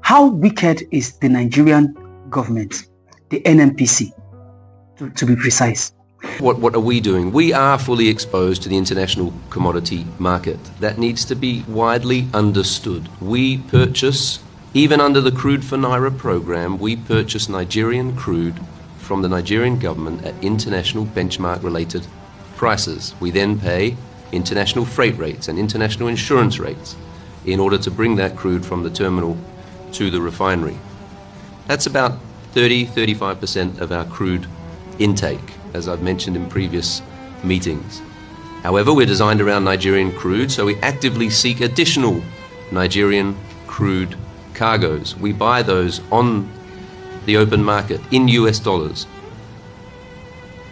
How wicked is the Nigerian government, the NNPC, to be precise? What are we doing? We are fully exposed to the international commodity market. That needs to be widely understood. We purchase, even under the Crude for Naira program, we purchase Nigerian crude from the Nigerian government at international benchmark-related prices. We then pay international freight rates and international insurance rates in order to bring that crude from the terminal to the refinery. That's about 30-35% of our crude intake, as I've mentioned in previous meetings. However, we're designed around Nigerian crude, so we actively seek additional Nigerian crude cargoes. We buy those on the open market in US dollars.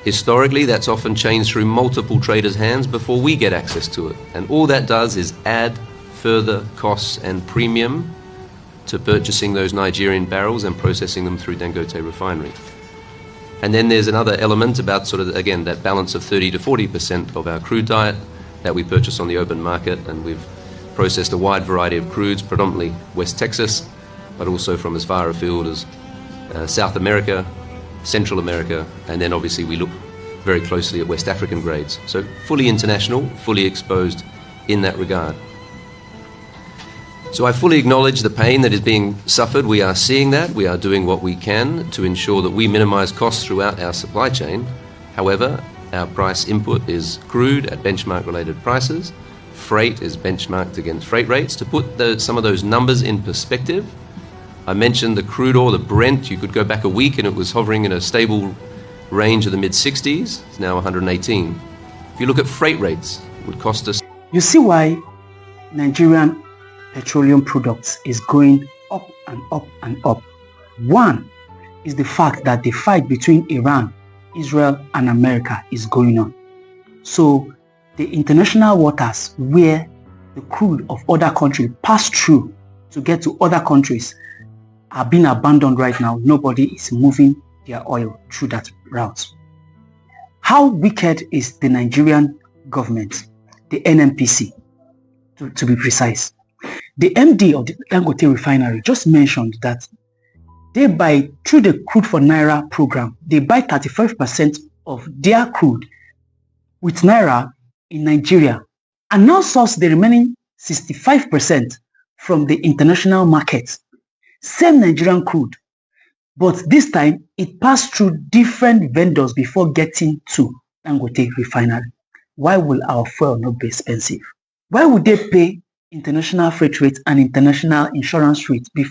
Historically, that's often changed through multiple traders' hands before we get access to it. And all that does is add further costs and premium to purchasing those Nigerian barrels and processing them through Dangote refinery. And then there's another element about sort of, again, that balance of 30-40% of our crude diet that we purchase on the open market, and we've processed a wide variety of crudes, predominantly West Texas, but also from as far afield as South America, Central America, and then obviously we look very closely at West African grades. So fully international, fully exposed in that regard. So I fully acknowledge the pain that is being suffered. We are seeing that. We are doing what we can to ensure that we minimize costs throughout our supply chain. However, our price input is crude at benchmark-related prices. Freight is benchmarked against freight rates. To put some of those numbers in perspective, I mentioned the crude oil, the Brent. You could go back a week and it was hovering in a stable range of the mid-60s. It's now 118. If you look at freight rates, it would cost us... You see why Nigerian petroleum products is going up and up and up. One is the fact that the fight between Iran, Israel and America is going on. So the international waters where the crude of other countries pass through to get to other countries are being abandoned right now. Nobody is moving their oil through that route. How wicked is the Nigerian government, the NNPC, to be precise? The MD of the Dangote refinery just mentioned that they buy, through the Crude for Naira program, they buy 35% of their crude with Naira in Nigeria and now source the remaining 65% from the international market. Same Nigerian crude, but this time it passed through different vendors before getting to Dangote refinery. Why will our fuel not be expensive? Why would they pay international freight rates and international insurance rates before